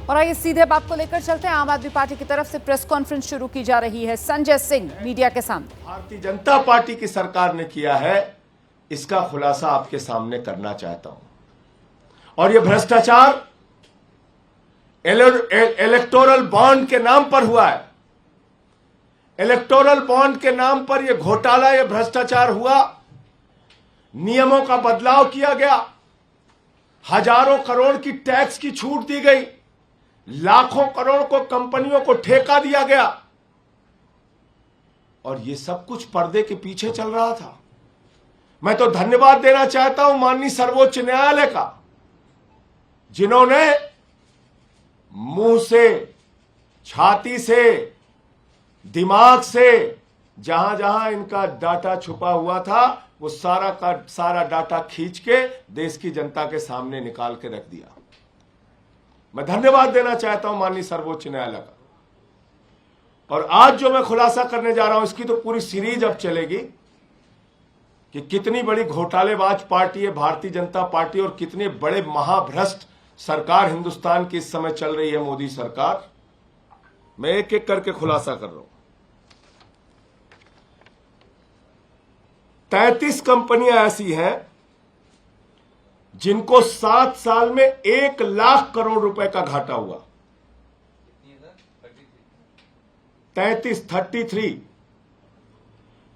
और आइए सीधे बात को लेकर चलते हैं। आम आदमी पार्टी की तरफ से प्रेस कॉन्फ्रेंस शुरू की जा रही है। संजय सिंह मीडिया के सामने। भारतीय जनता पार्टी की सरकार ने किया है, इसका खुलासा आपके सामने करना चाहता हूं। और यह भ्रष्टाचार इलेक्टोरल बॉन्ड के नाम पर हुआ है। इलेक्टोरल बॉन्ड के नाम पर यह घोटाला, यह भ्रष्टाचार हुआ। नियमों का बदलाव किया गया, हजारों करोड़ की टैक्स की छूट दी गई, लाखों करोड़ को कंपनियों को ठेका दिया गया, और यह सब कुछ पर्दे के पीछे चल रहा था। मैं तो धन्यवाद देना चाहता हूं माननीय सर्वोच्च न्यायालय का, जिन्होंने मुंह से, छाती से, दिमाग से जहां जहां इनका डाटा छुपा हुआ था वो सारा का सारा डाटा खींच के देश की जनता के सामने निकाल के रख दिया। मैं धन्यवाद देना चाहता हूं माननीय सर्वोच्च न्यायालय का। और आज जो मैं खुलासा करने जा रहा हूं, इसकी तो पूरी सीरीज अब चलेगी कि कितनी बड़ी घोटालेबाज पार्टी है भारतीय जनता पार्टी और कितने बड़े महाभ्रष्ट सरकार हिंदुस्तान की इस समय चल रही है मोदी सरकार। मैं एक एक करके खुलासा कर रहा हूं। 33 कंपनियां ऐसी हैं जिनको 7 साल में 1 लाख करोड़ रुपए का घाटा हुआ। 33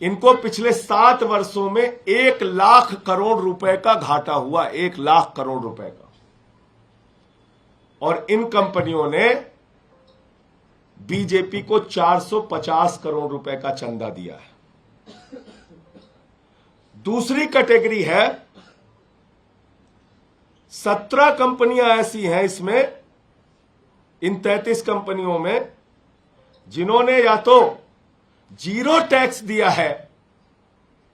इनको पिछले 7 वर्षों में 1 लाख करोड़ रुपए का घाटा हुआ, 1 लाख करोड़ रुपए का। और इन कंपनियों ने बीजेपी को 450 करोड़ रुपए का चंदा दिया है। दूसरी कैटेगरी है, 17 कंपनियां ऐसी हैं इसमें, इन 33 कंपनियों में, जिन्होंने या तो जीरो टैक्स दिया है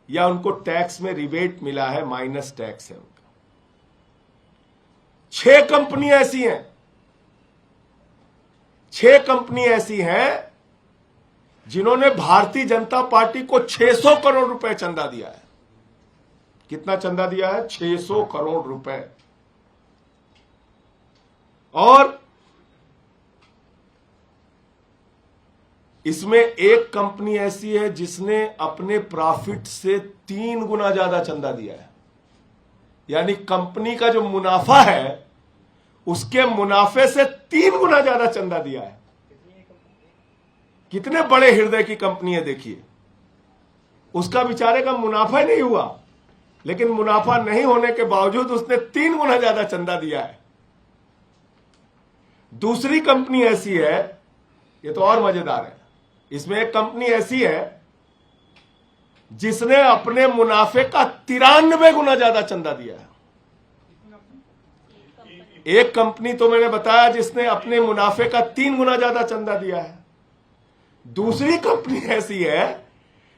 या उनको टैक्स में रिबेट मिला है, माइनस टैक्स है उनका। 6 कंपनी ऐसी हैं, 6 कंपनी ऐसी हैं जिन्होंने भारतीय जनता पार्टी को 600 करोड़ रुपए चंदा दिया है। कितना चंदा दिया है? 600 करोड़ रुपए। और इसमें एक कंपनी ऐसी है जिसने अपने प्रॉफिट से 3 गुना ज्यादा चंदा दिया है। यानी कंपनी का जो मुनाफा है उसके मुनाफे से 3 गुना ज्यादा चंदा दिया है। कितने बड़े हृदय की कंपनी है देखिए। उसका बेचारे का मुनाफा ही नहीं हुआ, लेकिन मुनाफा नहीं होने के बावजूद उसने 3 गुना ज्यादा चंदा दिया है। दूसरी कंपनी ऐसी है, ये तो और मजेदार है, इसमें एक कंपनी ऐसी है जिसने अपने मुनाफे का 93 गुना ज्यादा चंदा दिया है। एक कंपनी तो मैंने बताया जिसने अपने मुनाफे का 3 गुना ज्यादा चंदा दिया है। दूसरी कंपनी ऐसी है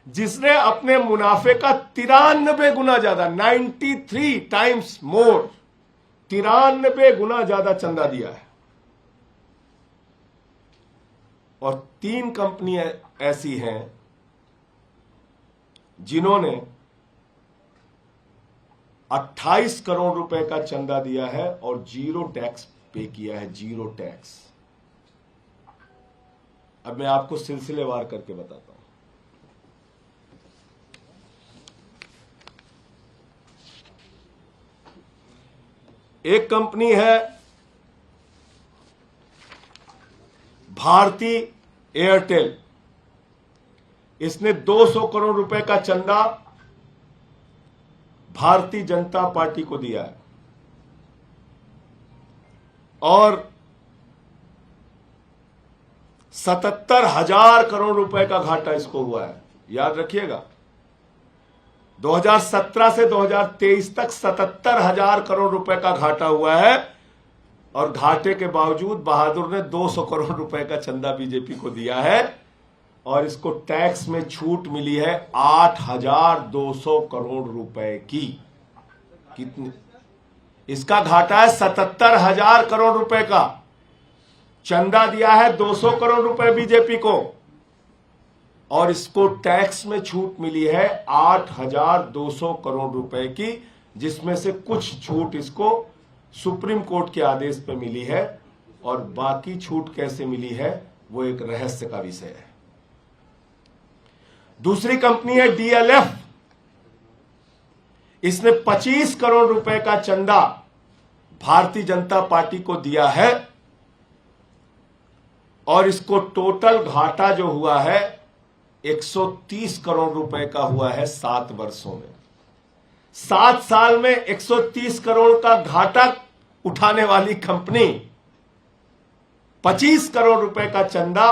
जिसने अपने मुनाफे का 93 गुना ज्यादा, 93 टाइम्स मोर, 93 गुना ज्यादा चंदा दिया है। और 3 कंपनियां ऐसी हैं जिन्होंने 28 करोड़ रुपए का चंदा दिया है और जीरो टैक्स पे किया है, जीरो टैक्स। अब मैं आपको सिलसिलेवार करके बताता हूं। एक कंपनी है भारती एयरटेल, इसने 200 करोड़ रुपए का चंदा भारतीय जनता पार्टी को दिया है और 77,000 करोड़ रुपए का घाटा इसको हुआ है। याद रखिएगा, 2017 से 2023 तक 77,000 करोड़ रुपए का घाटा हुआ है और घाटे के बावजूद बहादुर ने 200 करोड़ रुपए का चंदा बीजेपी को दिया है और इसको टैक्स में छूट मिली है 8,200 करोड़ रुपए की। कितनी? इसका घाटा है 77,000 करोड़ रुपए का, चंदा दिया है 200 करोड़ रुपए बीजेपी को और इसको टैक्स में छूट मिली है 8,200 करोड़ रुपए की, जिसमें से कुछ छूट इसको सुप्रीम कोर्ट के आदेश पे मिली है और बाकी छूट कैसे मिली है वो एक रहस्य का विषय है। दूसरी कंपनी है डीएलएफ। इसने 25 करोड़ रुपए का चंदा भारतीय जनता पार्टी को दिया है और इसको टोटल घाटा जो हुआ है 130 करोड़ रुपए का हुआ है 7 वर्षों में। 7 साल में 130 करोड़ का घाटा उठाने वाली कंपनी 25 करोड़ रुपए का चंदा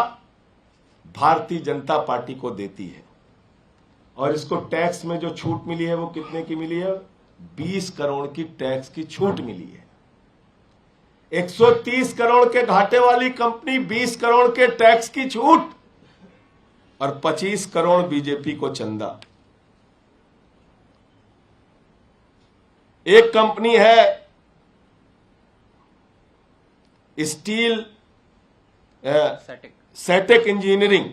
भारतीय जनता पार्टी को देती है और इसको टैक्स में जो छूट मिली है वो कितने की मिली है? 20 करोड़ की टैक्स की छूट मिली है। 130 करोड़ के घाटे वाली कंपनी 20 करोड़ के टैक्स की छूट और 25 करोड़ बीजेपी को चंदा। एक कंपनी है steel Satec engineering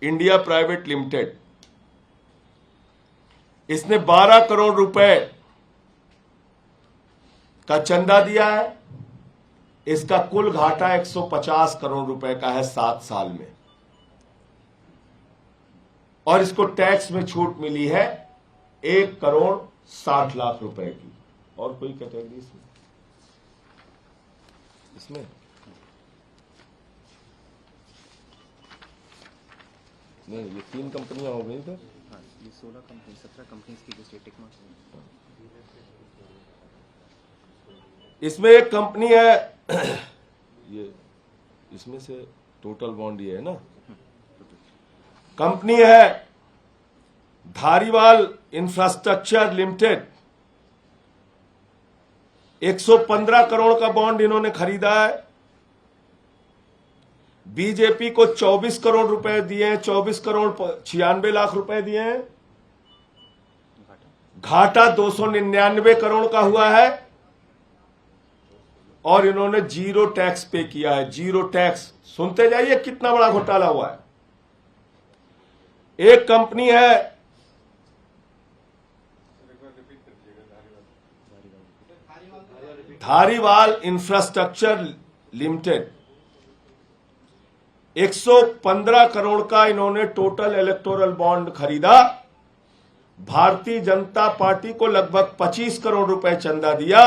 India private limited. इसने 12 करोड़ रुपए का चंदा दिया है। इसका कुल घाटा 150 करोड़ रुपए का है 7 साल में और इसको टैक्स में छूट मिली है 1 करोड़ 60 लाख रुपए की। और कोई कैटेगरी इसमें नहीं, ये 3 कंपनियां हो गई इधर। हाँ, ये 16 कंपनी 17 कंपनीज की जो स्टेट टेक इसमें एक कंपनी है ये इसमें से टोटल बॉन्ड ये है ना। कंपनी है धारीवाल इंफ्रास्ट्रक्चर लिमिटेड। 115 करोड़ का बॉन्ड इन्होंने खरीदा है। बीजेपी को 24 करोड़ रुपए दिए हैं। 24 करोड़ 96 लाख रुपए दिए हैं। घाटा 299 करोड़ का हुआ है और इन्होंने जीरो टैक्स पे किया है। जीरो टैक्स, सुनते जाइए कितना बड़ा घोटाला हुआ है। एक कंपनी है धारीवाल इंफ्रास्ट्रक्चर लिमिटेड। 115 करोड़ का इन्होंने टोटल इलेक्टोरल बॉन्ड खरीदा। भारतीय जनता पार्टी को लगभग 25 करोड़ रुपए चंदा दिया